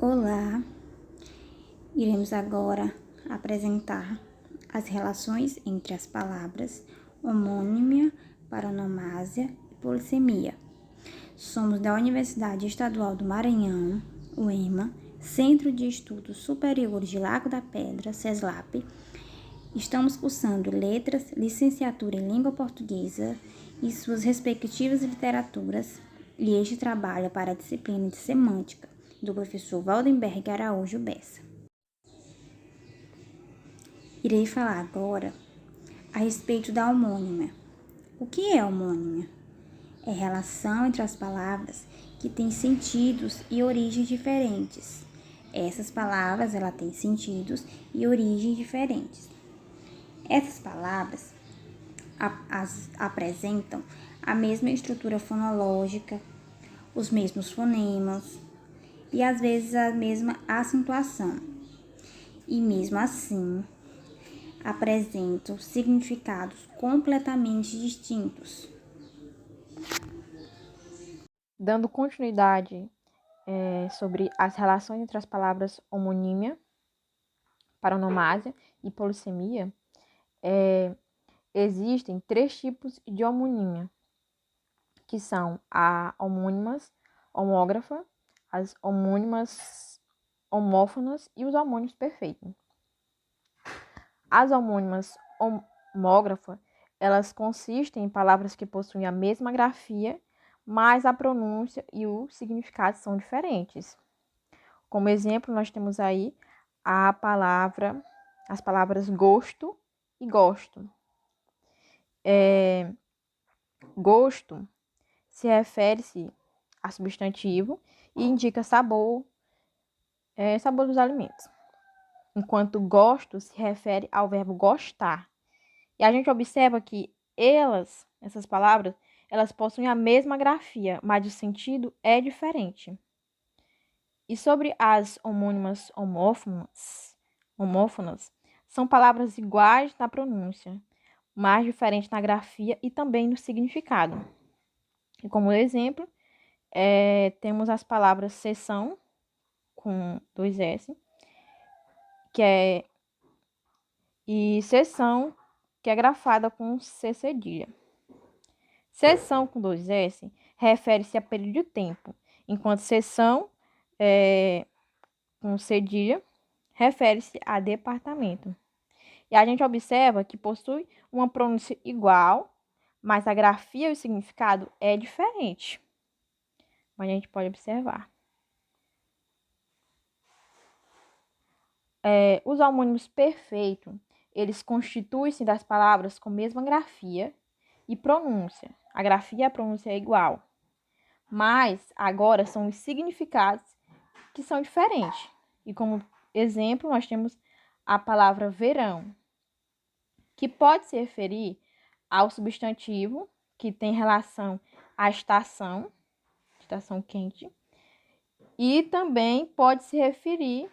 Olá, iremos agora apresentar as relações entre as palavras homônima, paronomásia e polissemia. Somos da Universidade Estadual do Maranhão, UEMA, Centro de Estudos Superiores de Lago da Pedra, CESLAP. Estamos cursando Letras, Licenciatura em Língua Portuguesa e suas respectivas literaturas, e este trabalho é para a disciplina de Semântica, do professor Valdenberg Araújo Bessa. Irei falar agora a respeito da homônima. O que é homônima? É relação entre as palavras que têm sentidos e origens diferentes. Essas palavras, têm sentidos e origens diferentes. Essas palavras apresentam a mesma estrutura fonológica, os mesmos fonemas e às vezes a mesma acentuação. E mesmo assim, apresentam significados completamente distintos. Dando continuidade sobre as relações entre as palavras homonímia, paronomásia e polissemia, existem 3 tipos de homonímia, que são a homônimas, homógrafa, as homônimas homófonas e os homônimos perfeitos. As homônimas homógrafa, elas consistem em palavras que possuem a mesma grafia, mas a pronúncia e o significado são diferentes. Como exemplo, nós temos aí as palavras gosto e gosto. Gosto se refere-se a substantivo e indica sabor, sabor dos alimentos. Enquanto gosto se refere ao verbo gostar. E a gente observa que essas palavras, elas possuem a mesma grafia, mas o sentido é diferente. E sobre as homônimas homófonas, são palavras iguais na pronúncia, mas diferentes na grafia e também no significado. E como exemplo, temos as palavras seção, com 2 S, e seção, que é grafada com C cedilha. Seção com 2 S refere-se a período de tempo, enquanto seção com cedilha refere-se a departamento. E a gente observa que possui uma pronúncia igual, mas a grafia e o significado é diferente. Mas a gente pode observar. Os homônimos perfeitos, eles constituem-se das palavras com a mesma grafia e pronúncia. A grafia e a pronúncia é igual. Mas agora são os significados que são diferentes. E como exemplo, nós temos a palavra verão, que pode se referir ao substantivo que tem relação à estação quente, e também pode se referir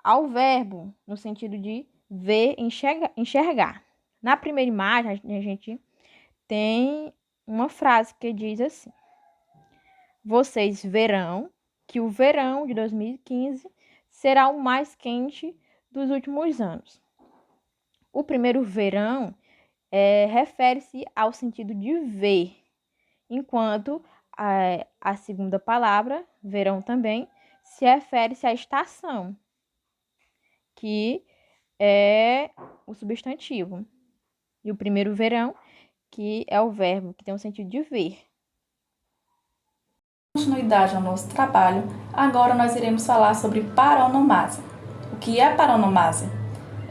ao verbo, no sentido de ver, enxergar. Na primeira imagem, a gente tem uma frase que diz assim: vocês verão que o verão de 2015 será o mais quente dos últimos anos. O primeiro verão refere-se ao sentido de ver, enquanto a segunda palavra, verão também, se refere-se à estação, que é o substantivo. E o primeiro verão, que é o verbo, que tem o sentido de ver. Continuidade ao nosso trabalho, agora nós iremos falar sobre paronomásia. O que é paronomásia?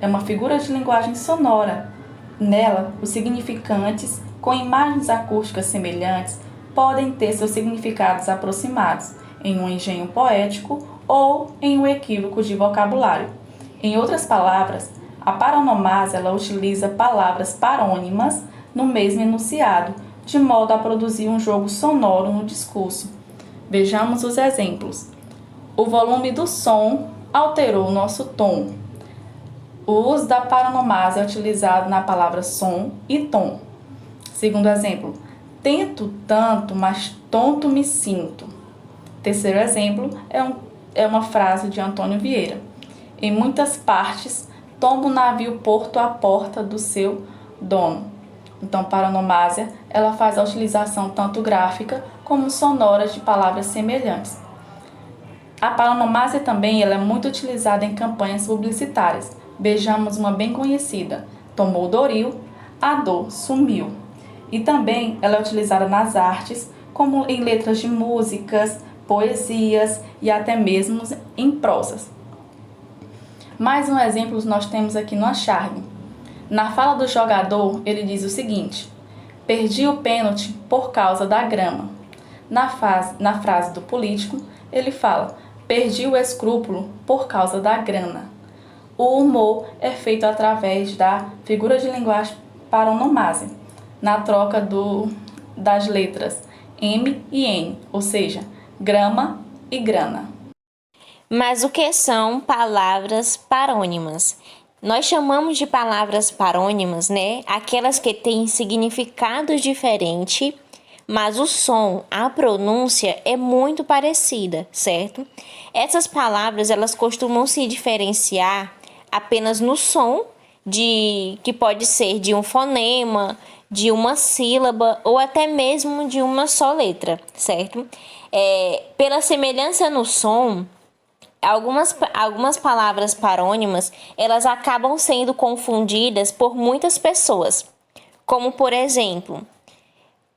É uma figura de linguagem sonora. Nela, os significantes, com imagens acústicas semelhantes, podem ter seus significados aproximados, em um engenho poético ou em um equívoco de vocabulário. Em outras palavras, a paronomásia ela utiliza palavras parônimas no mesmo enunciado, de modo a produzir um jogo sonoro no discurso. Vejamos os exemplos. O volume do som alterou o nosso tom. O uso da paronomásia é utilizado na palavra som e tom. Segundo exemplo, tento tanto, mas tonto me sinto. Terceiro exemplo é uma frase de Antônio Vieira. Em muitas partes, tomba o navio porto a porta do seu dono. Então, paronomásia, ela faz a utilização tanto gráfica como sonora de palavras semelhantes. A paronomásia também ela é muito utilizada em campanhas publicitárias. Vejamos uma bem conhecida: tomou Doril, a dor sumiu. E também ela é utilizada nas artes, como em letras de músicas, poesias e até mesmo em prosas. Mais um exemplo nós temos aqui no Acharme. Na fala do jogador, ele diz o seguinte: perdi o pênalti por causa da grama. Na frase do político, ele fala: perdi o escrúpulo por causa da grana. O humor é feito através da figura de linguagem paronomásia, na troca das letras M e N, ou seja, grama e grana. Mas o que são palavras parônimas? Nós chamamos de palavras parônimas, né? Aquelas que têm significados diferentes, mas o som, a pronúncia é muito parecida, certo? Essas palavras, elas costumam se diferenciar apenas no som, que pode ser de um fonema, de uma sílaba ou até mesmo de uma só letra, certo? Pela semelhança no som, algumas palavras parônimas, elas acabam sendo confundidas por muitas pessoas, como por exemplo,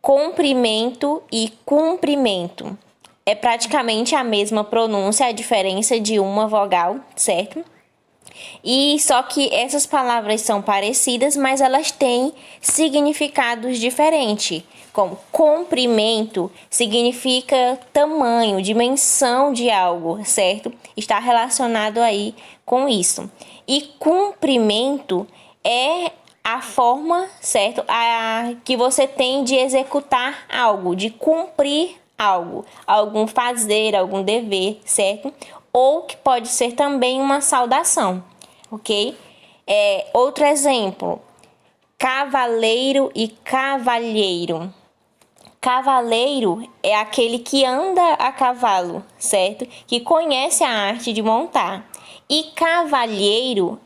comprimento e cumprimento. É praticamente a mesma pronúncia, a diferença de uma vogal, certo? E só que essas palavras são parecidas, mas elas têm significados diferentes. Como comprimento significa tamanho, dimensão de algo, certo? Está relacionado aí com isso. E cumprimento é a forma, certo? Que você tem de executar algo, de cumprir algo, algum fazer, algum dever, certo? Ou que pode ser também uma saudação, ok? Outro exemplo, cavaleiro e cavalheiro. Cavaleiro é aquele que anda a cavalo, certo? Que conhece a arte de montar. E cavalheiro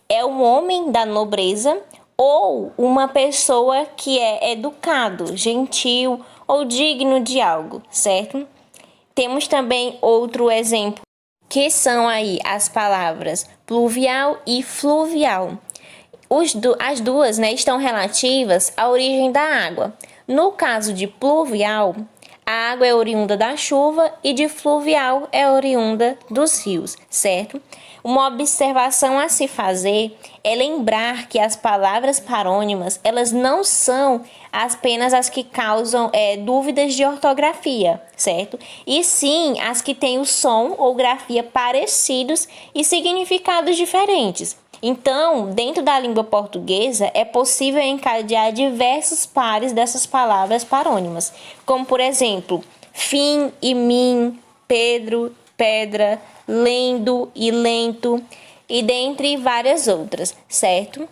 é um homem da nobreza ou uma pessoa que é educado, gentil ou digno de algo, certo? Temos também outro exemplo, que são aí as palavras pluvial e fluvial. As duas, né, estão relativas à origem da água. No caso de pluvial, a água é oriunda da chuva e de fluvial é oriunda dos rios, certo? Uma observação a se fazer é lembrar que as palavras parônimas, elas não são apenas as que causam dúvidas de ortografia, certo? E sim as que têm o som ou grafia parecidos e significados diferentes. Então, dentro da língua portuguesa, é possível encadear diversos pares dessas palavras parônimas, como, por exemplo, fim e mim, Pedro, pedra, lendo e lento, e dentre várias outras, certo?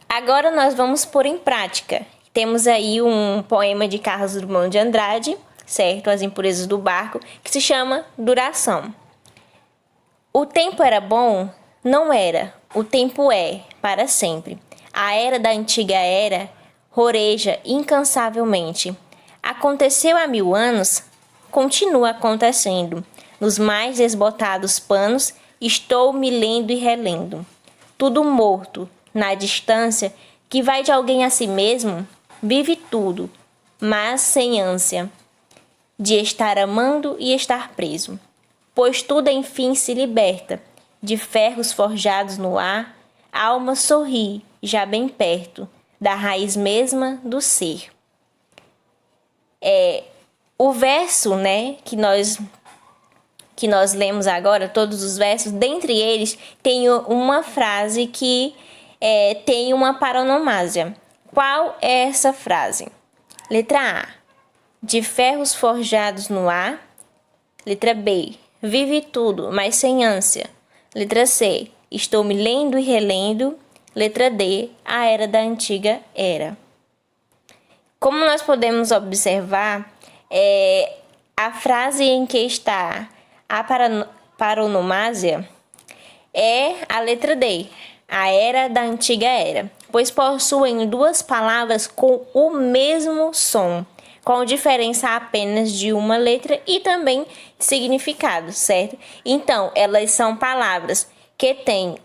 Agora nós vamos pôr em prática. Temos aí um poema de Carlos Drummond de Andrade, certo? As Impurezas do Barco, que se chama Duração. O tempo era bom? Não era. O tempo é, para sempre. A era da antiga era roreja incansavelmente. Aconteceu há 1000 anos? Continua acontecendo. Nos mais desbotados panos, estou me lendo e relendo. Tudo morto, na distância, que vai de alguém a si mesmo, vive tudo, mas sem ânsia de estar amando e estar preso. Pois tudo enfim se liberta, de ferros forjados no ar, a alma sorri, já bem perto, da raiz mesma do ser. O verso, né, que nós lemos agora, todos os versos, dentre eles tem uma frase que tem uma paronomásia. Qual é essa frase? Letra A, de ferros forjados no ar. Letra B, vive tudo, mas sem ânsia. Letra C, estou me lendo e relendo. Letra D, a era da antiga era. Como nós podemos observar, a frase em que está A paronomásia é a letra D, a era da antiga era, pois possuem duas palavras com o mesmo som, com diferença apenas de uma letra e também significado, certo? Então, elas são palavras que têm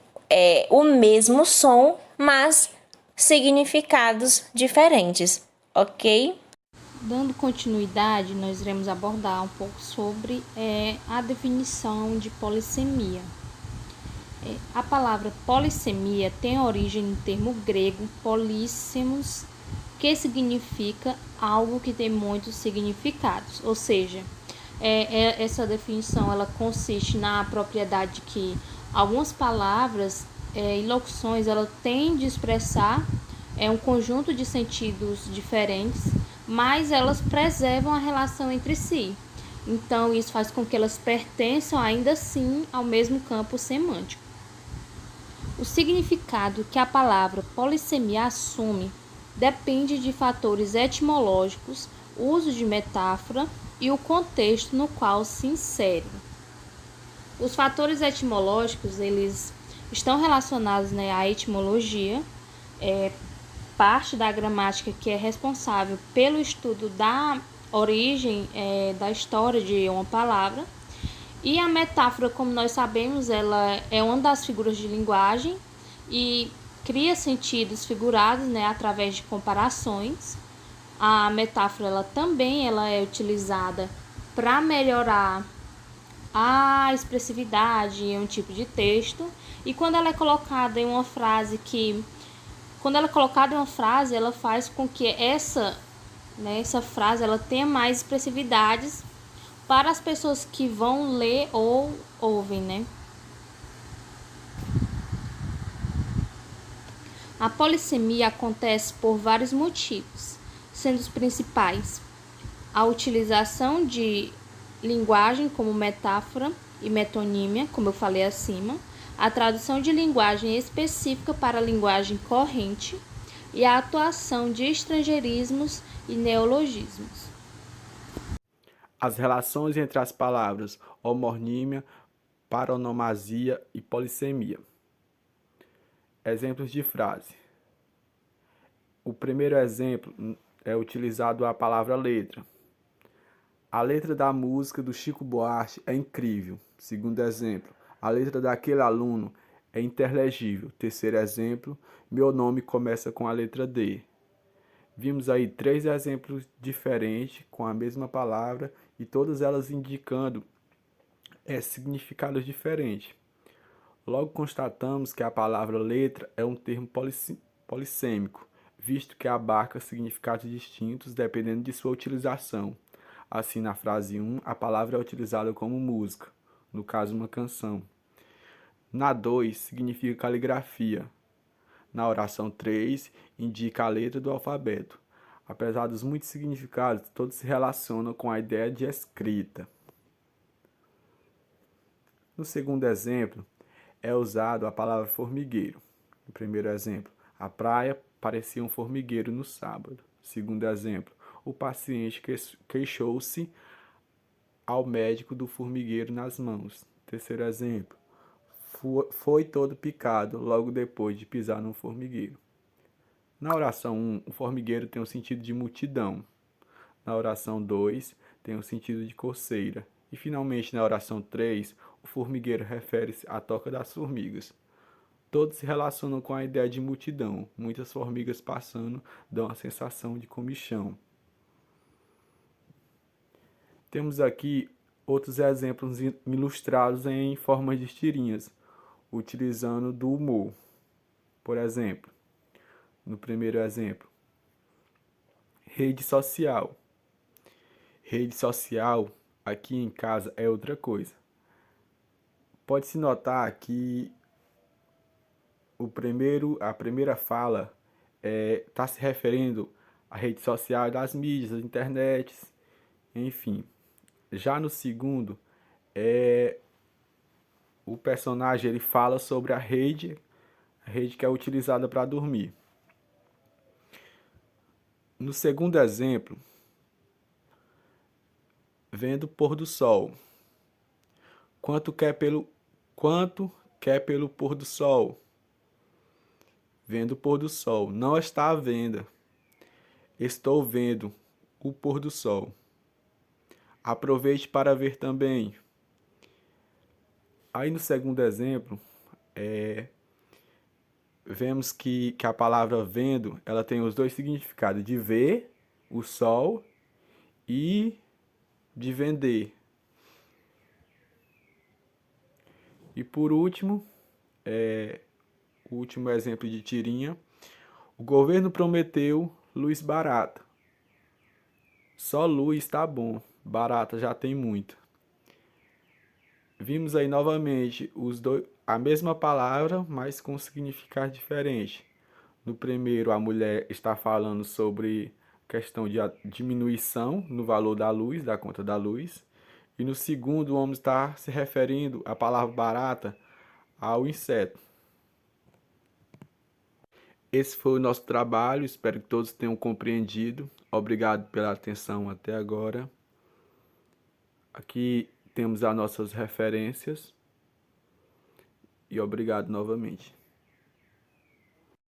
o mesmo som, mas significados diferentes, ok? Dando continuidade, nós iremos abordar um pouco sobre a definição de polissemia. A palavra polissemia tem origem no termo grego políssemos, que significa algo que tem muitos significados, ou seja, essa definição ela consiste na propriedade que algumas palavras e locuções ela têm de expressar um conjunto de sentidos diferentes, mas elas preservam a relação entre si. Então, isso faz com que elas pertençam ainda assim ao mesmo campo semântico. O significado que a palavra polissemia assume depende de fatores etimológicos, uso de metáfora e o contexto no qual se insere. Os fatores etimológicos, eles estão relacionados à etimologia, parte da gramática que é responsável pelo estudo da origem da história de uma palavra. E a metáfora, como nós sabemos, ela é uma das figuras de linguagem e cria sentidos figurados através de comparações. A metáfora ela também é utilizada para melhorar a expressividade em um tipo de texto. E quando ela é colocada em uma frase ela faz com que essa frase ela tenha mais expressividades para as pessoas que vão ler ou ouvem, A polissemia acontece por vários motivos, sendo os principais a utilização de linguagem como metáfora e metonímia, como eu falei acima, a tradução de linguagem específica para a linguagem corrente e a atuação de estrangeirismos e neologismos. As relações entre as palavras homonímia, paronomasia e polissemia. Exemplos de frase. O primeiro exemplo é utilizado a palavra letra. A letra da música do Chico Buarque é incrível. Segundo exemplo, a letra daquele aluno é interlegível. Terceiro exemplo, meu nome começa com a letra D. Vimos aí 3 exemplos diferentes com a mesma palavra e todas elas indicando significados diferentes. Logo constatamos que a palavra letra é um termo polissêmico, visto que abarca significados distintos dependendo de sua utilização. Assim, na frase 1, a palavra é utilizada como música, no caso, uma canção. Na 2, significa caligrafia. Na oração 3, indica a letra do alfabeto. Apesar dos muitos significados, todos se relacionam com a ideia de escrita. No segundo exemplo, é usado a palavra formigueiro. No primeiro exemplo, a praia parecia um formigueiro no sábado. Segundo exemplo, o paciente queixou-se ao médico do formigueiro nas mãos. Terceiro exemplo, foi todo picado logo depois de pisar num formigueiro. Na oração 1, o formigueiro tem o sentido de multidão. Na oração 2, tem o sentido de coceira. E finalmente, na oração 3, o formigueiro refere-se à toca das formigas. Todos se relacionam com a ideia de multidão. Muitas formigas passando dão a sensação de comichão. Temos aqui outros exemplos ilustrados em formas de tirinhas, utilizando do humor. Por exemplo, no primeiro exemplo, rede social. Rede social, aqui em casa, é outra coisa. Pode-se notar que a primeira fala está se referindo à rede social das mídias, das internets, enfim. Já no segundo, o personagem ele fala sobre a rede que é utilizada para dormir. No segundo exemplo, vendo o pôr do sol. quanto quer pelo pôr do sol? Vendo o pôr do sol. Não está à venda. Estou vendo o pôr do sol. Aproveite para ver também. Aí no segundo exemplo, vemos que a palavra vendo, ela tem os dois significados, de ver o sol e de vender. E por último, o último exemplo de tirinha, o governo prometeu luz barata. Só luz tá bom, barata já tem muito. Vimos aí novamente a mesma palavra, mas com significado diferente. No primeiro, a mulher está falando sobre questão de diminuição no valor da luz, da conta da luz. E no segundo, o homem está se referindo à palavra barata ao inseto. Esse foi o nosso trabalho, espero que todos tenham compreendido. Obrigado pela atenção até agora. Aqui temos as nossas referências. E obrigado novamente.